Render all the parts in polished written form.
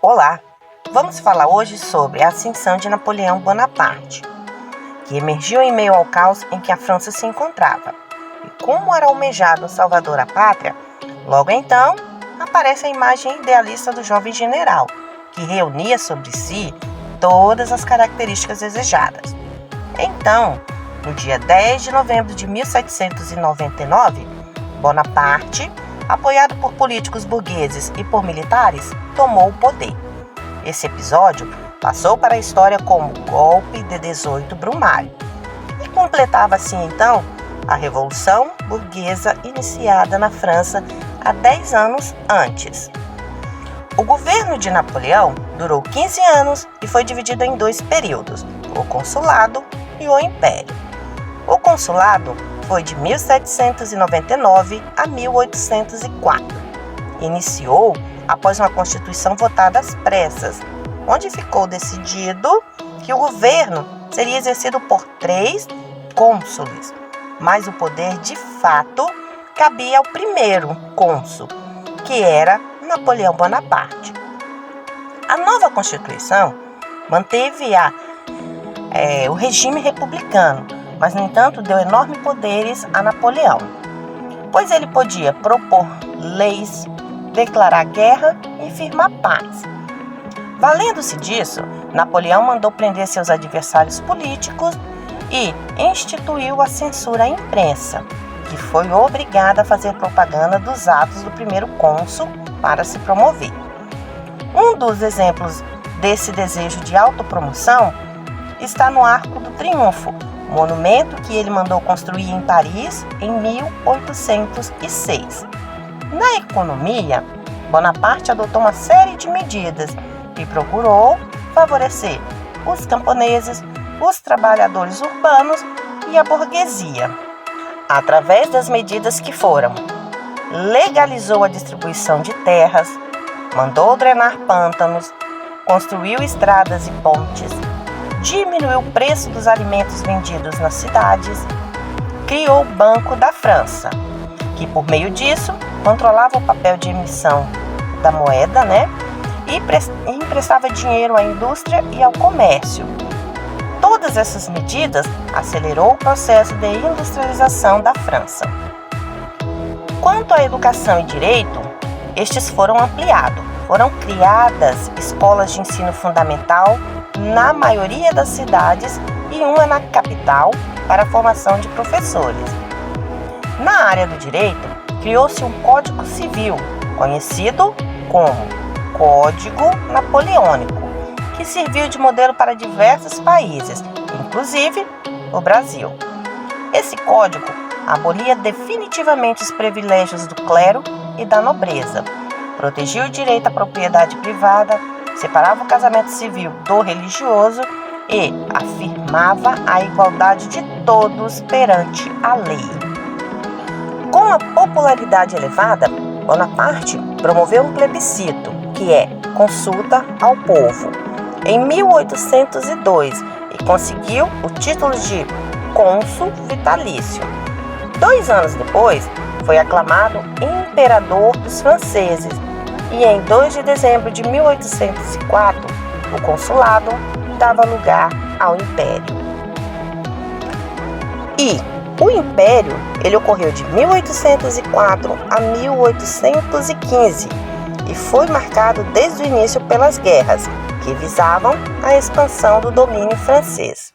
Olá, vamos falar hoje sobre a ascensão de Napoleão Bonaparte, que emergiu em meio ao caos em que a França se encontrava. E como era almejado salvador à pátria, logo então aparece a imagem idealista do jovem general, que reunia sobre si todas as características desejadas. Então, no dia 10 de novembro de 1799, Bonaparte, apoiado por políticos burgueses e por militares, tomou o poder. Esse episódio passou para a história como golpe de 18 Brumário e completava assim então a Revolução Burguesa iniciada na França há 10 anos antes. O governo de Napoleão durou 15 anos e foi dividido em dois períodos, o Consulado e o Império. O Consulado foi de 1799 a 1804. Iniciou após uma Constituição votada às pressas, onde ficou decidido que o governo seria exercido por 3 cônsules, mas o poder de fato cabia ao primeiro cônsul, que era Napoleão Bonaparte. A nova Constituição manteve o regime republicano, mas, no entanto, deu enormes poderes a Napoleão, pois ele podia propor leis, declarar guerra e firmar paz. Valendo-se disso, Napoleão mandou prender seus adversários políticos e instituiu a censura à imprensa, que foi obrigada a fazer propaganda dos atos do primeiro cônsul para se promover. Um dos exemplos desse desejo de autopromoção está no Arco do Triunfo, monumento que ele mandou construir em Paris em 1806. Na economia, Bonaparte adotou uma série de medidas e procurou favorecer os camponeses, os trabalhadores urbanos e a burguesia, através das medidas que foram: legalizou a distribuição de terras, mandou drenar pântanos, construiu estradas e pontes, diminuiu o preço dos alimentos vendidos nas cidades, criou o Banco da França, que por meio disso controlava o papel de emissão da moeda, e emprestava dinheiro à indústria e ao comércio. Todas essas medidas acelerou o processo de industrialização da França. Quanto à educação e direito, estes foram ampliados. Foram criadas escolas de ensino fundamental na maioria das cidades e uma na capital para a formação de professores. Na área do direito, criou-se um Código Civil, conhecido como Código Napoleônico, que serviu de modelo para diversos países, inclusive o Brasil. Esse código abolia definitivamente os privilégios do clero e da nobreza, protegia o direito à propriedade privada, separava o casamento civil do religioso e afirmava a igualdade de todos perante a lei. Com a popularidade elevada, Bonaparte promoveu um plebiscito, que é consulta ao povo, em 1802 e conseguiu o título de cônsul vitalício. 2 anos depois, foi aclamado imperador dos franceses e em 2 de dezembro de 1804, o consulado dava lugar ao Império. E o Império ele ocorreu de 1804 a 1815 e foi marcado desde o início pelas guerras, que visavam a expansão do domínio francês.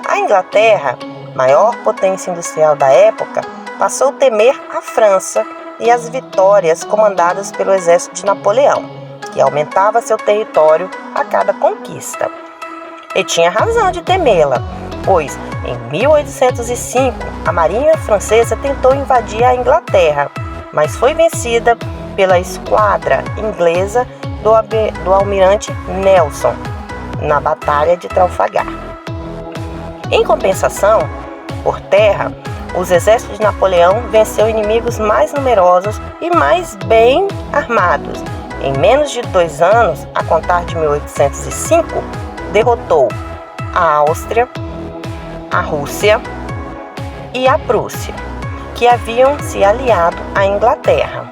A Inglaterra, maior potência industrial da época, passou a temer a França e as vitórias comandadas pelo exército de Napoleão, que aumentava seu território a cada conquista. E tinha razão de temê-la, pois em 1805 a marinha francesa tentou invadir a Inglaterra, mas foi vencida pela esquadra inglesa do almirante Nelson na Batalha de Trafalgar. Em compensação, por terra, os exércitos de Napoleão venceu inimigos mais numerosos e mais bem armados. Em menos de 2 anos, a contar de 1805, derrotou a Áustria, a Rússia e a Prússia, que haviam se aliado à Inglaterra.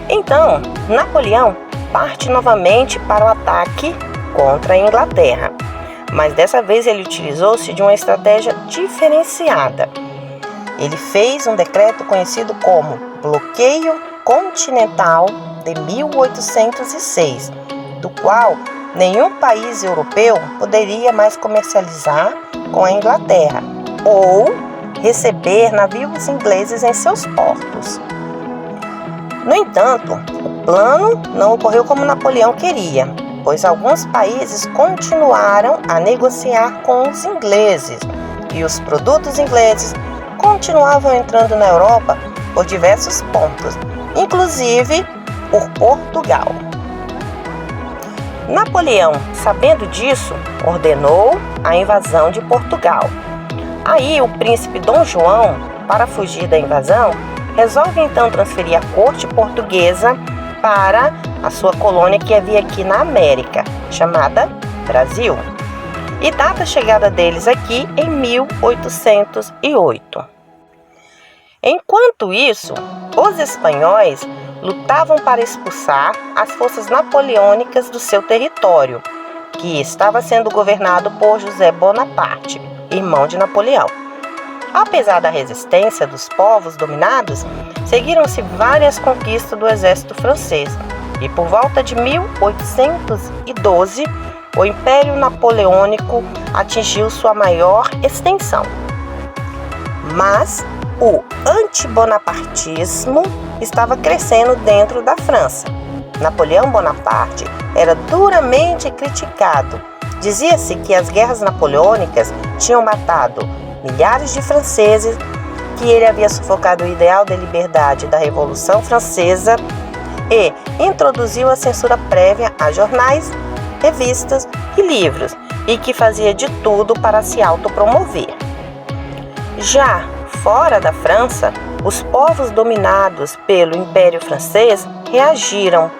Então, Napoleão parte novamente para o ataque contra a Inglaterra. Mas dessa vez ele utilizou-se de uma estratégia diferenciada. Ele fez um decreto conhecido como Bloqueio Continental de 1806, do qual nenhum país europeu poderia mais comercializar com a Inglaterra ou receber navios ingleses em seus portos. No entanto, o plano não ocorreu como Napoleão queria, pois alguns países continuaram a negociar com os ingleses e os produtos ingleses continuavam entrando na Europa por diversos pontos, inclusive por Portugal. Napoleão, sabendo disso, ordenou a invasão de Portugal. Aí o príncipe Dom João, para fugir da invasão, resolve então transferir a corte portuguesa para a sua colônia que havia aqui na América, chamada Brasil, e data a chegada deles aqui em 1808. Enquanto isso, os espanhóis lutavam para expulsar as forças napoleônicas do seu território, que estava sendo governado por José Bonaparte, irmão de Napoleão. Apesar da resistência dos povos dominados, seguiram-se várias conquistas do exército francês e por volta de 1812, o Império Napoleônico atingiu sua maior extensão. Mas o antibonapartismo estava crescendo dentro da França. Napoleão Bonaparte era duramente criticado. Dizia-se que as guerras napoleônicas tinham matado milhares de franceses, que ele havia sufocado o ideal de liberdade da Revolução Francesa e introduziu a censura prévia a jornais, revistas e livros, e que fazia de tudo para se autopromover. Já fora da França, os povos dominados pelo Império Francês reagiram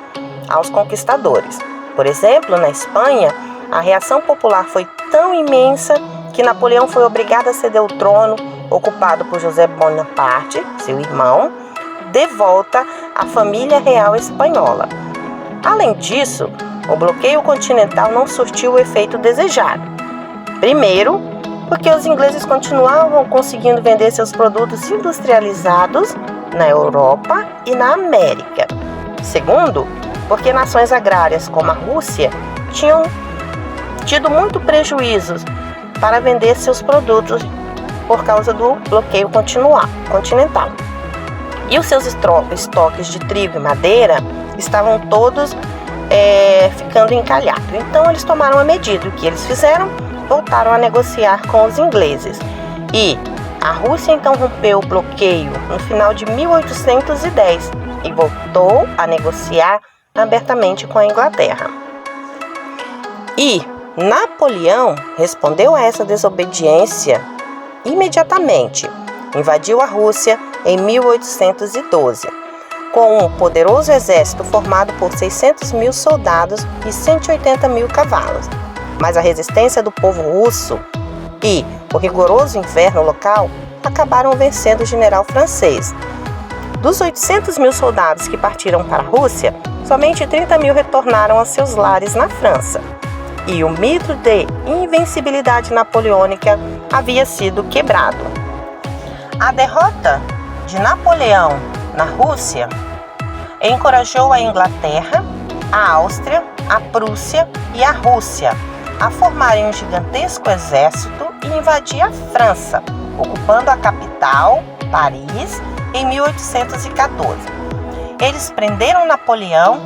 aos conquistadores. Por exemplo, na Espanha, a reação popular foi tão imensa que Napoleão foi obrigado a ceder o trono ocupado por José Bonaparte, seu irmão, de volta à família real espanhola. Além disso, o bloqueio continental não surtiu o efeito desejado. Primeiro, porque os ingleses continuavam conseguindo vender seus produtos industrializados na Europa e na América. Segundo, porque nações agrárias como a Rússia tinham tido muito prejuízos para vender seus produtos por causa do bloqueio continental. E os seus estoques de trigo e madeira estavam todos ficando encalhados. Então eles tomaram a medida. O que eles fizeram? Voltaram a negociar com os ingleses. E a Rússia então rompeu o bloqueio no final de 1810 e voltou a negociar abertamente com a Inglaterra. E Napoleão respondeu a essa desobediência imediatamente. Invadiu a Rússia em 1812, com um poderoso exército formado por 600 mil soldados e 180 mil cavalos. Mas a resistência do povo russo e o rigoroso inverno local acabaram vencendo o general francês. Dos 800 mil soldados que partiram para a Rússia, somente 30 mil retornaram aos seus lares na França. E o mito de invencibilidade napoleônica havia sido quebrado. A derrota de Napoleão na Rússia encorajou a Inglaterra, a Áustria, a Prússia e a Rússia a formarem um gigantesco exército e invadir a França, ocupando a capital, Paris, em 1814. Eles prenderam Napoleão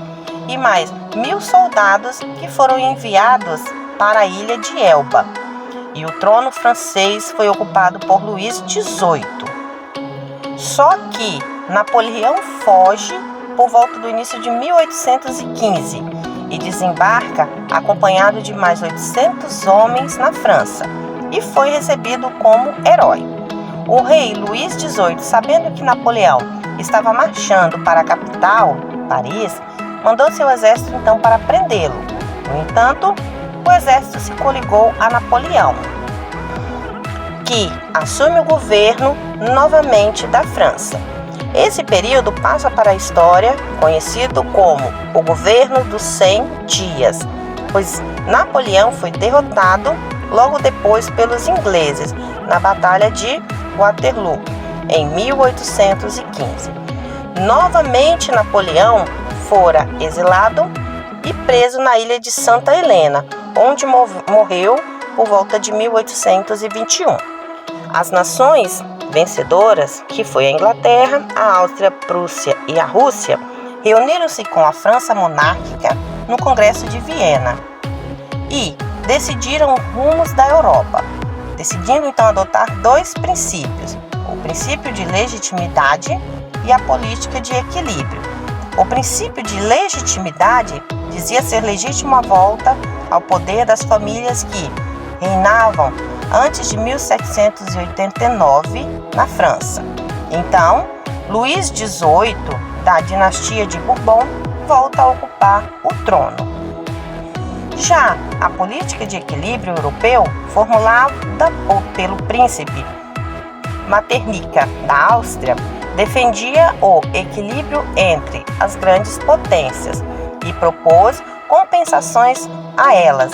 e mais 1.000 soldados que foram enviados para a ilha de Elba. E o trono francês foi ocupado por Luís XVIII. Só que Napoleão foge por volta do início de 1815 e desembarca acompanhado de mais 800 homens na França e foi recebido como herói. O rei Luís XVIII, sabendo que Napoleão estava marchando para a capital, Paris, mandou seu exército então para prendê-lo. No entanto, o exército se coligou a Napoleão, que assume o governo novamente da França. Esse período passa para a história conhecido como o Governo dos 100 Dias, pois Napoleão foi derrotado logo depois pelos ingleses na Batalha de Waterloo, em 1815. Novamente, Napoleão fora exilado e preso na ilha de Santa Helena, onde morreu por volta de 1821. As nações vencedoras, que foi a Inglaterra, a Áustria, a Prússia e a Rússia, reuniram-se com a França monárquica no Congresso de Viena e decidiram rumos da Europa, decidindo então adotar dois princípios: o princípio de legitimidade e a política de equilíbrio. O princípio de legitimidade dizia ser legítimo a volta ao poder das famílias que reinavam antes de 1789 na França. Então, Luís XVIII, da dinastia de Bourbon, volta a ocupar o trono. Já a política de equilíbrio europeu, formulada pelo príncipe Metternich da Áustria, defendia o equilíbrio entre as grandes potências e propôs compensações a elas,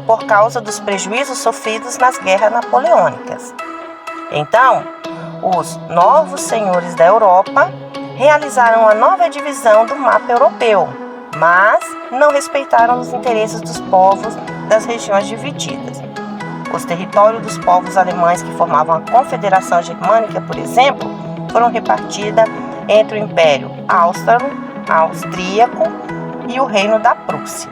por causa dos prejuízos sofridos nas guerras napoleônicas. Então, os novos senhores da Europa realizaram a nova divisão do mapa europeu, mas não respeitaram os interesses dos povos das regiões divididas. Os territórios dos povos alemães que formavam a Confederação Germânica, por exemplo, foram repartidos entre o Império Austríaco e o Reino da Prússia.